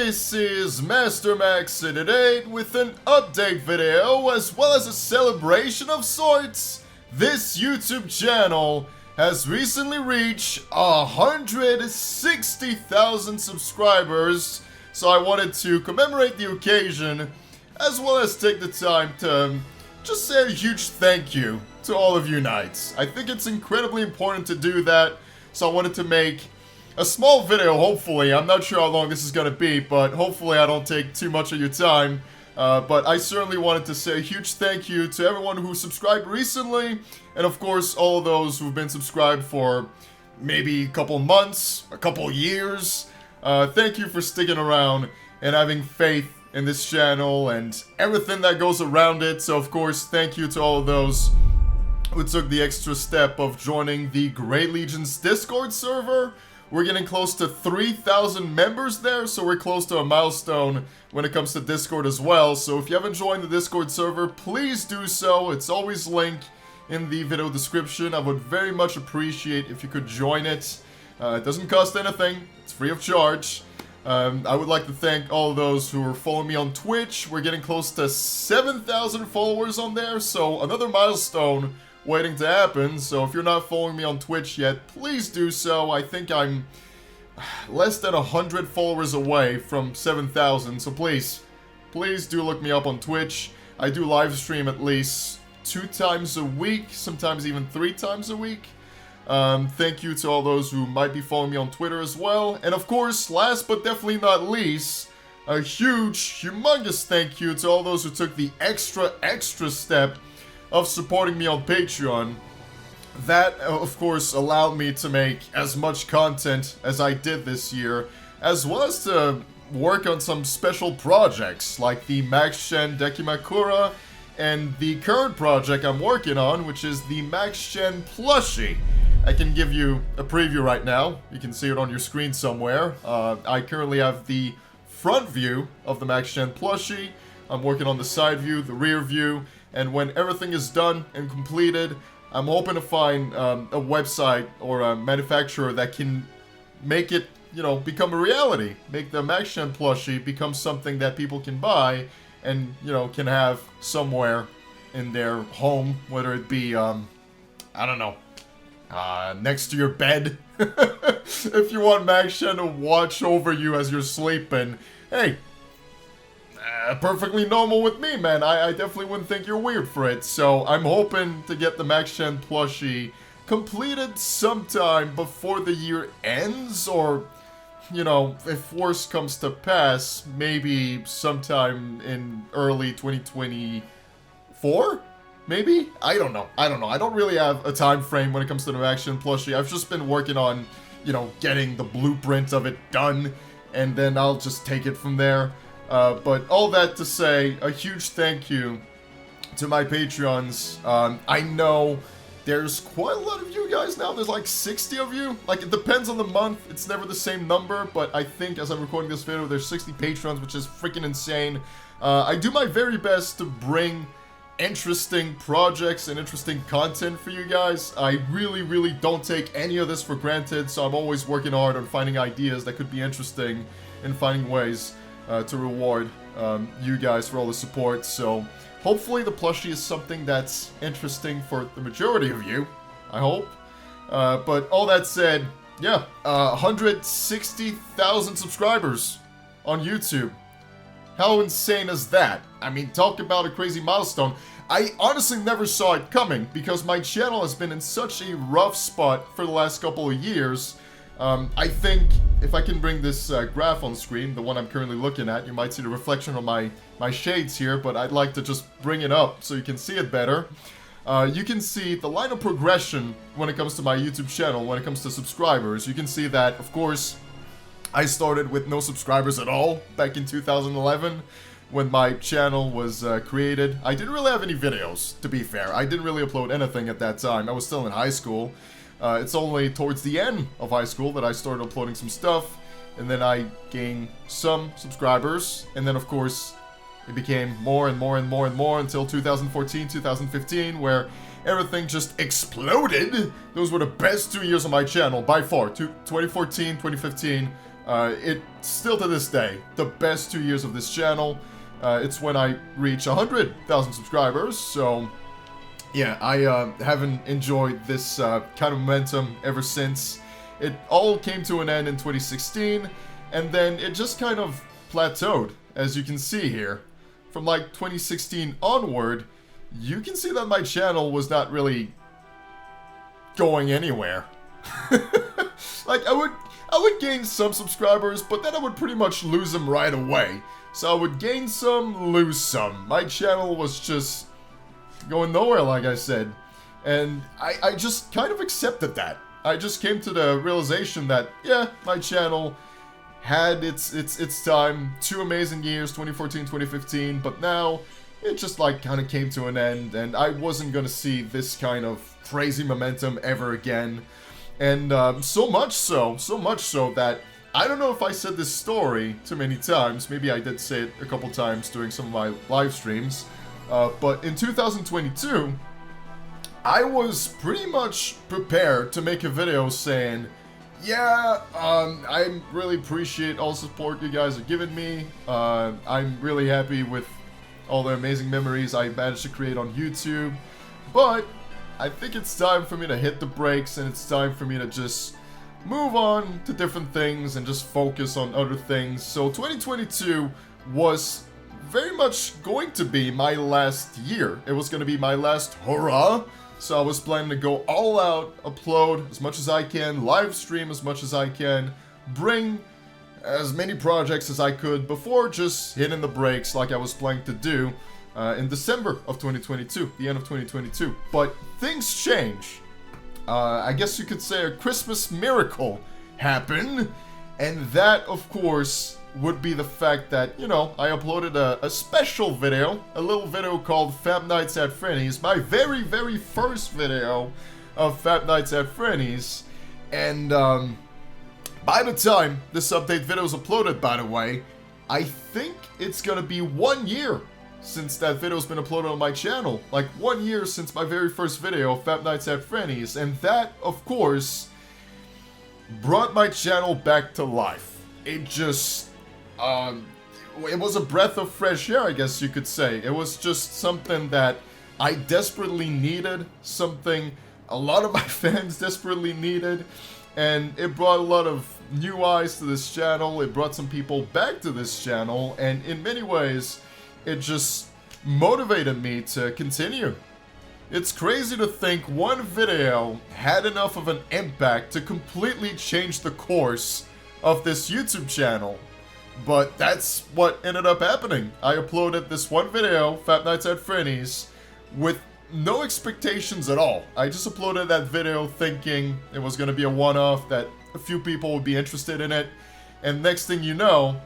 This is Master Max 88 with an update video as well as a celebration of sorts. This YouTube channel has recently reached 160,000 subscribers, so I wanted to commemorate the occasion as well as take the time to just say a huge thank you to all of you knights. I think it's incredibly important to do that, so I wanted to make a small video, hopefully. I'm not sure how long this is going to be, but hopefully I don't take too much of your time. But I certainly wanted to say a huge thank you to everyone who subscribed recently, and of course all of those who've been subscribed for maybe a couple months, a couple years. Thank you for sticking around and having faith in this channel and everything that goes around it. So of course, thank you to all of those who took the extra step of joining the Great Legion's Discord server. We're getting close to 3,000 members there, so we're close to a milestone when it comes to Discord as well. So if you haven't joined the Discord server, please do so. It's always linked in the video description. I would very much appreciate if you could join it. It doesn't cost anything. It's free of charge. I would like to thank all of those who are following me on Twitch. We're getting close to 7,000 followers on there, so another milestone waiting to happen. So if you're not following me on Twitch yet, please do so. I think I'm less than 100 followers away from 7,000, so please do look me up on Twitch. I do live stream at least 2 times a week, sometimes even 3 times a week. Thank you to all those who might be following me on Twitter as well. And of course, last but definitely not least, a huge, humongous thank you to all those who took the extra step of supporting me on Patreon. That, of course, allowed me to make as much content as I did this year, as well as to work on some special projects, like the Max Shen Dekimakura, and the current project I'm working on, which is the Max Shen plushie. I can give you a preview right now. You can see it on your screen somewhere. I currently have the front view of the Max Shen plushie. I'm working on the side view, the rear view, and when everything is done and completed, I'm hoping to find a website or a manufacturer that can make it, you know, become a reality. Make the Max Shen plushie become something that people can buy and, you know, can have somewhere in their home, whether it be, I don't know, next to your bed. If you want Max Shen to watch over you as you're sleeping, hey, perfectly normal with me, man. I definitely wouldn't think you're weird for it. So I'm hoping to get the Max Shen plushie completed sometime before the year ends, or, you know, if worse comes to pass, maybe sometime in early 2024? Maybe? I don't know. I don't really have a time frame when it comes to the Max Shen plushie. I've just been working on, you know, getting the blueprint of it done, and then I'll just take it from there. But all that to say, a huge thank you to my Patreons. I know there's quite a lot of you guys now. There's like 60 of you. Like, it depends on the month. It's never the same number, but I think as I'm recording this video, there's 60 patrons, which is freaking insane. I do my very best to bring interesting projects and interesting content for you guys. I really don't take any of this for granted, so I'm always working hard on finding ideas that could be interesting and finding ways to reward you guys for all the support. So hopefully the plushie is something that's interesting for the majority of you, I hope. But all that said, yeah, 160,000 subscribers on YouTube. How insane is that? I mean, talk about a crazy milestone. I honestly never saw it coming because my channel has been in such a rough spot for the last couple of years. I think if I can bring this graph on screen, the one I'm currently looking at, you might see the reflection of my shades here, but I'd like to just bring it up so you can see it better. You can see the line of progression when it comes to my YouTube channel, when it comes to subscribers. You can see that, of course, I started with no subscribers at all back in 2011 when my channel was created. I didn't really have any videos, to be fair. I didn't really upload anything at that time. I was still in high school. It's only towards the end of high school that I started uploading some stuff, and then I gained some subscribers, and then of course it became more and more until 2014, 2015, where everything just exploded. Those were the best 2 years of my channel, by far. 2014, 2015, It's still to this day the best 2 years of this channel. It's when I reach 100,000 subscribers, so yeah, I haven't enjoyed this kind of momentum ever since. It all came to an end in 2016, and then it just kind of plateaued, as you can see here. From like 2016 onward, you can see that my channel was not really going anywhere. Like, I would gain some subscribers, but then I would pretty much lose them right away. So I would gain some, lose some. My channel was just going nowhere, like I said. And I just kind of accepted that. I just came to the realization that, yeah, my channel had its time, 2 amazing years, 2014, 2015, but now it just like kind of came to an end, and I wasn't gonna see this kind of crazy momentum ever again. And so much so that I don't know if I said this story too many times. Maybe I did say it a couple times during some of my live streams. But in 2022, I was pretty much prepared to make a video saying, yeah, I really appreciate all the support you guys are giving me. I'm really happy with all the amazing memories I managed to create on YouTube. But I think it's time for me to hit the brakes, and it's time for me to just move on to different things and just focus on other things. So 2022 was very much going to be my last year. It was going to be my last hurrah. So I was planning to go all out, upload as much as I can, live stream as much as I can, bring as many projects as I could before just hitting the brakes like I was planning to do in December of 2022, the end of 2022. But things change. I guess you could say a Christmas miracle happened, and that, of course, would be the fact that, you know, I uploaded a special video, a little video called Fab Nights at Freddy's, my very, very first video of Fab Nights at Freddy's, and by the time this update video is uploaded, by the way, I think it's gonna be 1 year since that video's been uploaded on my channel. Like 1 year since my very first video of Fab Nights at Freddy's, and that, of course, brought my channel back to life. It just, it was a breath of fresh air, I guess you could say. It was just something that I desperately needed, something a lot of my fans desperately needed, and it brought a lot of new eyes to this channel, it brought some people back to this channel, and in many ways, it just motivated me to continue. It's crazy to think one video had enough of an impact to completely change the course of this YouTube channel. But that's what ended up happening. I uploaded this one video, Fab Nights at Freddy's, with no expectations at all. I just uploaded that video thinking it was going to be a one-off, that a few people would be interested in it, and next thing you know,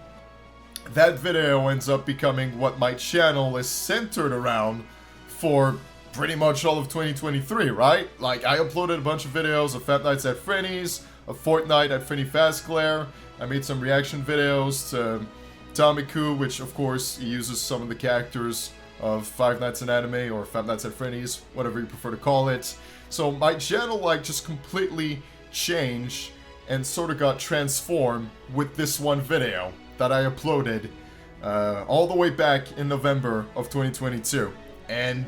that video ends up becoming what my channel is centered around for pretty much all of 2023, right? Like, I uploaded a bunch of videos of Fab Nights at Freddy's, of Fortnite at Freddy Fazclair. I made some reaction videos to Tomicoo, which of course he uses some of the characters of Five Nights at Anime or Fab Nights at Freddy's, whatever you prefer to call it. So my channel like just completely changed and sort of got transformed with this one video that I uploaded all the way back in November of 2022. And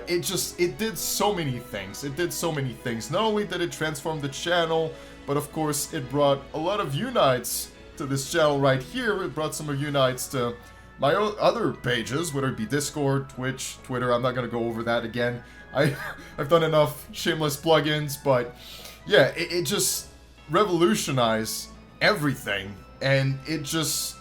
it did so many things. It did so many things. Not only did it transform the channel, but of course it brought a lot of unites to this channel right here. It brought some of unites to my other pages, whether it be Discord, Twitch, Twitter. I'm not going to go over that again. I've done enough shameless plugins, but yeah, it just revolutionized everything. And it just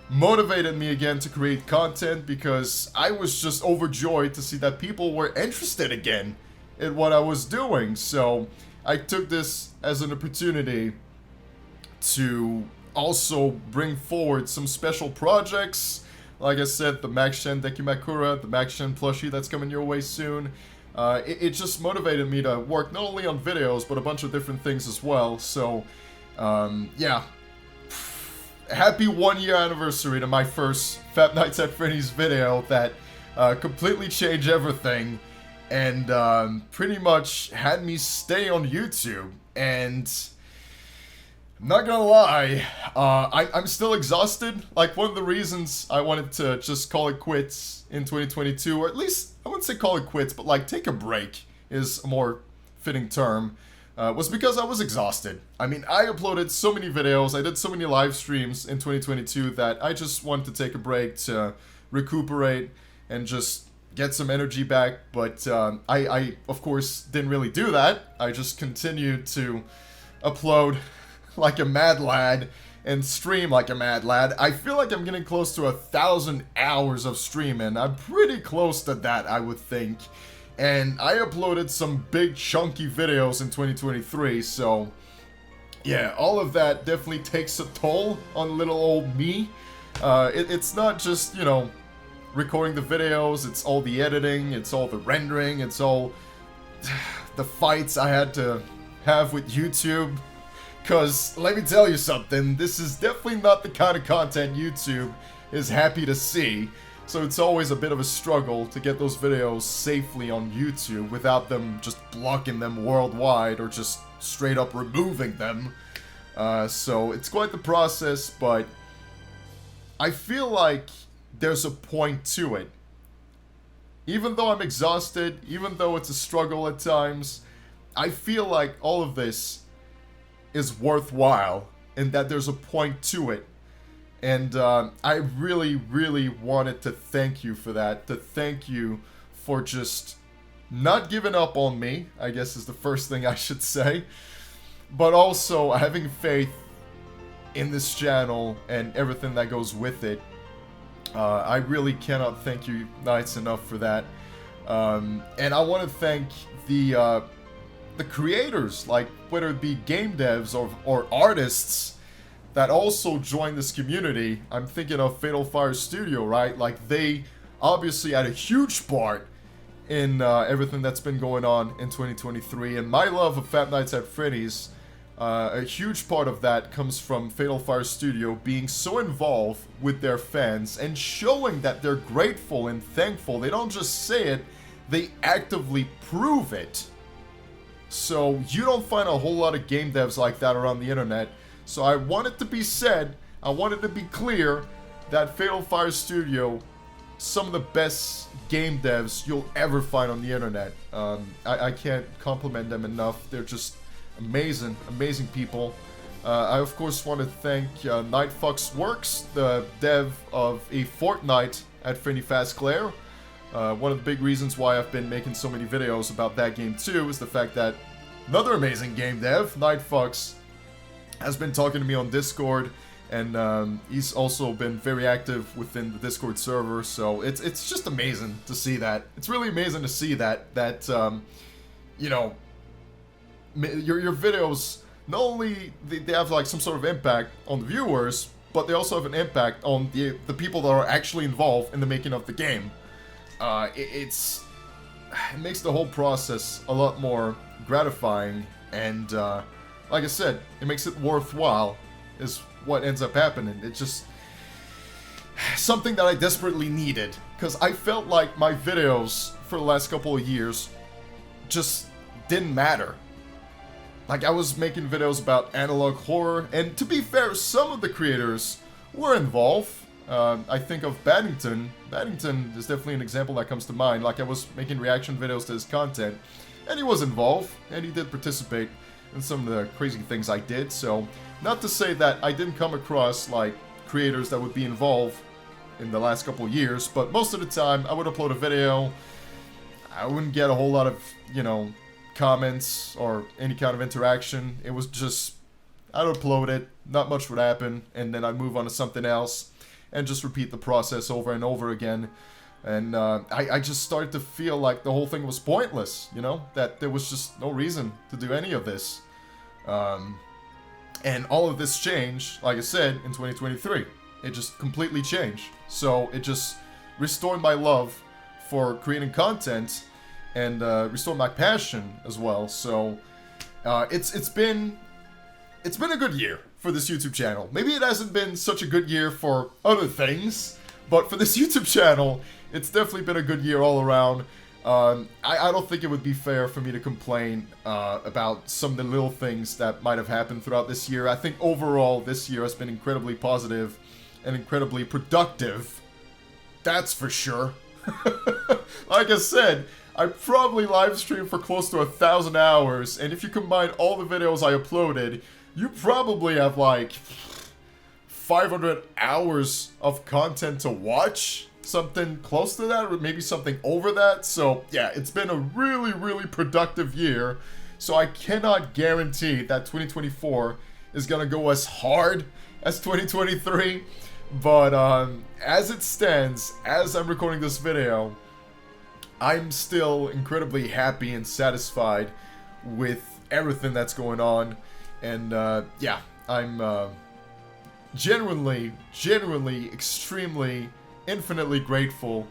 motivated me again to create content because I was just overjoyed to see that people were interested again in what I was doing. So I took this as an opportunity to also bring forward some special projects. Like I said, the Max Shen Dekimakura, the Max Shen plushie that's coming your way soon. It just motivated me to work not only on videos, but a bunch of different things as well. So, yeah. Happy 1 year anniversary to my first Fab Nights at Freddy's video that completely changed everything and pretty much had me stay on YouTube. And Not gonna lie, I'm still exhausted. Like, one of the reasons I wanted to just call it quits in 2022, or at least, I wouldn't say call it quits, but like, take a break is a more fitting term, was because I was exhausted. I mean, I uploaded so many videos, I did so many live streams in 2022 that I just wanted to take a break to recuperate and just get some energy back, but I of course, didn't really do that. I just continued to upload like a mad lad and stream like a mad lad. I feel like I'm getting close to 1,000 hours of streaming. I'm pretty close to that, I would think. And I uploaded some big chunky videos in 2023, so yeah, all of that definitely takes a toll on little old me. It's not just, you know, recording the videos, it's all the editing, it's all the rendering, it's all the fights I had to have with YouTube. Because, let me tell you something, this is definitely not the kind of content YouTube is happy to see. So it's always a bit of a struggle to get those videos safely on YouTube without them just blocking them worldwide or just straight up removing them. So it's quite the process, but I feel like there's a point to it. Even though I'm exhausted, even though it's a struggle at times, I feel like all of this is worthwhile and that there's a point to it. And I really, really wanted to thank you for that. To thank you for just not giving up on me, I guess is the first thing I should say. But also having faith in this channel and everything that goes with it. I really cannot thank you Knights enough for that. And I want to thank the creators, like whether it be game devs or artists that also join this community. I'm thinking of Fatal Fire Studio, right? Like, they obviously had a huge part in everything that's been going on in 2023. And my love of Five Nights at Freddy's, a huge part of that comes from Fatal Fire Studio being so involved with their fans and showing that they're grateful and thankful. They don't just say it, they actively prove it. So you don't find a whole lot of game devs like that around the internet. So I want it to be said, I want it to be clear that Fatal Fire Studio, some of the best game devs you'll ever find on the internet. I can't compliment them enough. They're just amazing, amazing people. I of course want to thank NightFoxWorks, the dev of a Fortnite at fnaf. One of the big reasons why I've been making so many videos about that game too is the fact that another amazing game dev, NightFox, has been talking to me on Discord, and he's also been very active within the Discord server, so it's just amazing to see that. It's really amazing to see that, you know, your videos, not only they have like some sort of impact on the viewers, but they also have an impact on the people that are actually involved in the making of the game. It makes the whole process a lot more gratifying, and like I said, it makes it worthwhile, is what ends up happening. It's just something that I desperately needed, because I felt like my videos for the last couple of years just didn't matter. Like, I was making videos about analog horror, and to be fair, some of the creators were involved. I think of Baddington. Baddington is definitely an example that comes to mind. Like, I was making reaction videos to his content, and he was involved, and he did participate in some of the crazy things I did. So, not to say that I didn't come across, like, creators that would be involved in the last couple of years, but most of the time, I would upload a video, I wouldn't get a whole lot of, you know, comments or any kind of interaction. It was just, I'd upload it, not much would happen, and then I'd move on to something else, and just repeat the process over and over again. And I just started to feel like the whole thing was pointless, you know? That there was just no reason to do any of this. And all of this changed, like I said, in 2023. It just completely changed. So it just restored my love for creating content and restored my passion as well. So it's been a good year for this YouTube channel. Maybe it hasn't been such a good year for other things, but for this YouTube channel, it's definitely been a good year all around. I don't think it would be fair for me to complain about some of the little things that might have happened throughout this year. I think overall this year has been incredibly positive and incredibly productive. That's for sure. Like I said, I probably live streamed for close to 1,000 hours, and if you combine all the videos I uploaded, you probably have like 500 hours of content to watch. Something close to that, or maybe something over that. So yeah, it's been a really, really productive year. So I cannot guarantee that 2024 is gonna go as hard as 2023. But as it stands, as I'm recording this video, I'm still incredibly happy and satisfied with everything that's going on. And yeah, I'm genuinely, extremely, infinitely grateful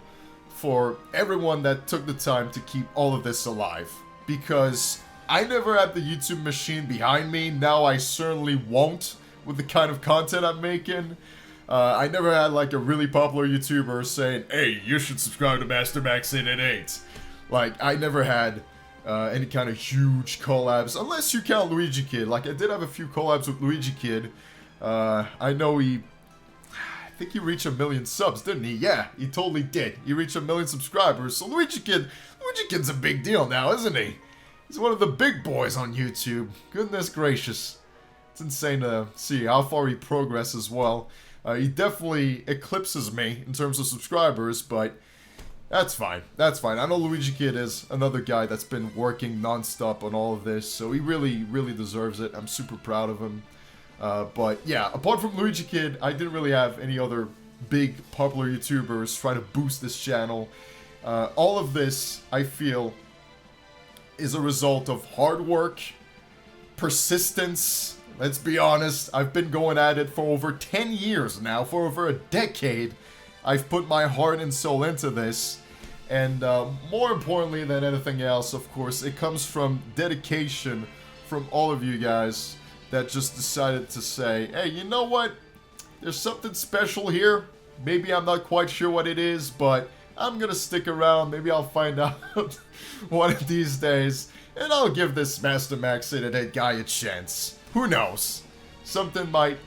for everyone that took the time to keep all of this alive. Because I never had the YouTube machine behind me. Now I certainly won't with the kind of content I'm making. I never had like a really popular YouTuber saying, "Hey, you should subscribe to Master Max 888." Like, I never had any kind of huge collabs, unless you count Luigi Kid. Like, I did have a few collabs with Luigi Kid. I know I think he reached 1 million subs, didn't he? Yeah, he totally did. He reached 1 million subscribers. So Luigi Kid's a big deal now, isn't he? He's one of the big boys on YouTube. Goodness gracious. It's insane to see how far he progresses as well. He definitely eclipses me in terms of subscribers, but that's fine. That's fine. I know Luigi Kid is another guy that's been working non-stop on all of this, so he really, really deserves it. I'm super proud of him. But yeah, apart from Luigi Kid, I didn't really have any other big popular YouTubers trying to boost this channel. All of this, I feel, is a result of hard work, persistence. Let's be honest, I've been going at it for over 10 years now, for over a decade. I've put my heart and soul into this. And more importantly than anything else, of course, it comes from dedication from all of you guys that just decided to say, hey, you know what? There's something special here. Maybe I'm not quite sure what it is, but I'm gonna stick around. Maybe I'll find out one of these days, and I'll give this Master Max 888 guy a chance. Who knows? Something might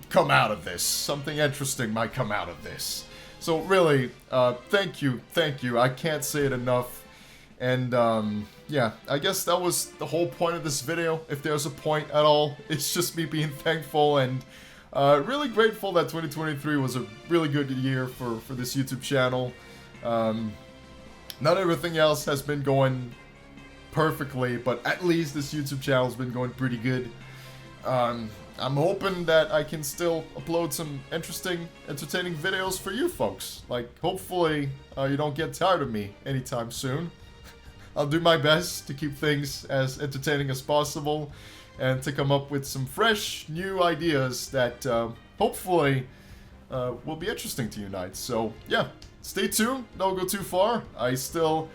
come out of this. Something interesting might come out of this. So really, thank you. I can't say it enough. And yeah, I guess that was the whole point of this video, if there's a point at all. It's just me being thankful and really grateful that 2023 was a really good year for this YouTube channel. Not everything else has been going perfectly, but at least this YouTube channel has been going pretty good. I'm hoping that I can still upload some interesting, entertaining videos for you folks. Like, hopefully you don't get tired of me anytime soon. I'll do my best to keep things as entertaining as possible and to come up with some fresh, new ideas that hopefully will be interesting to you Knights. So yeah, stay tuned, don't go too far. I still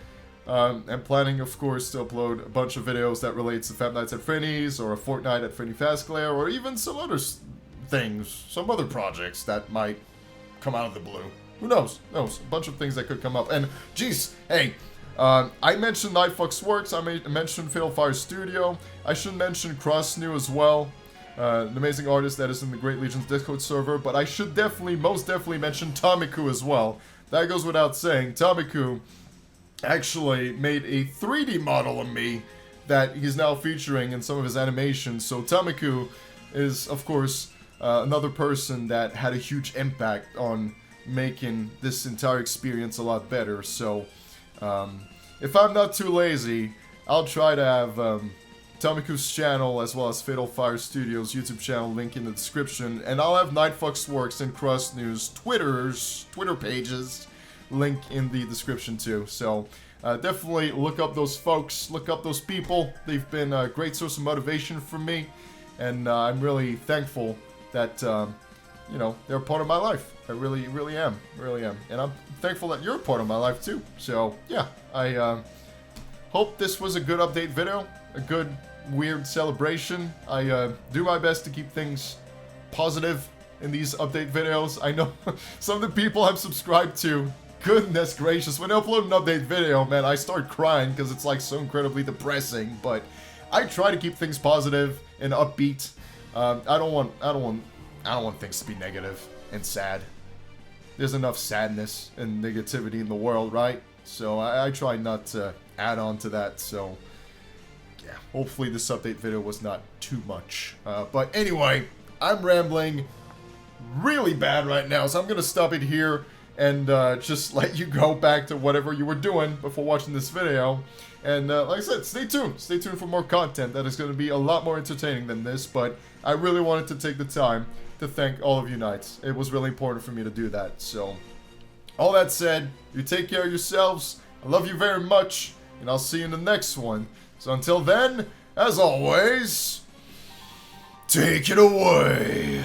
am planning, of course, to upload a bunch of videos that relates to Fab Nights at Freddy's or a Fortnite at Freddy Fazclair, or even some other things, some other projects that might come out of the blue. Who knows? A bunch of things that could come up. And geez, hey, I mentioned NightFoxWorks, I mentioned Fatal Fire Studio, I should mention Croseneu as well, an amazing artist that is in the Great Legions Discord server, but I should most definitely mention Tomicoo as well. That goes without saying. Tomicoo actually made a 3D model of me that he's now featuring in some of his animations, so Tomicoo is, of course, another person that had a huge impact on making this entire experience a lot better. So if I'm not too lazy, I'll try to have Tomicoo's channel as well as Fatal Fire Studios YouTube channel link in the description, and I'll have NightFoxWorks and Croseneu's Twitter pages link in the description too. So definitely look up those folks, look up those people. They've been a great source of motivation for me, and I'm really thankful that you know, they're a part of my life. I really am, and I'm thankful that you're a part of my life too. So yeah, I hope this was a good update video, a good weird celebration. I do my best to keep things positive in these update videos. I know some of the people I'm subscribed to goodness gracious, when I upload an update video, man, I start crying because it's like so incredibly depressing, but I try to keep things positive and upbeat. I don't want things to be negative and sad. There's enough sadness and negativity in the world, right? So I try not to add on to that, so yeah, hopefully this update video was not too much. But anyway, I'm rambling really bad right now, so I'm gonna stop it here and just let you go back to whatever you were doing before watching this video. And like I said, stay tuned. Stay tuned for more content that is going to be a lot more entertaining than this, but I really wanted to take the time to thank all of you knights. It was really important for me to do that. So, all that said, you take care of yourselves. I love you very much, and I'll see you in the next one. So until then, as always, take it away.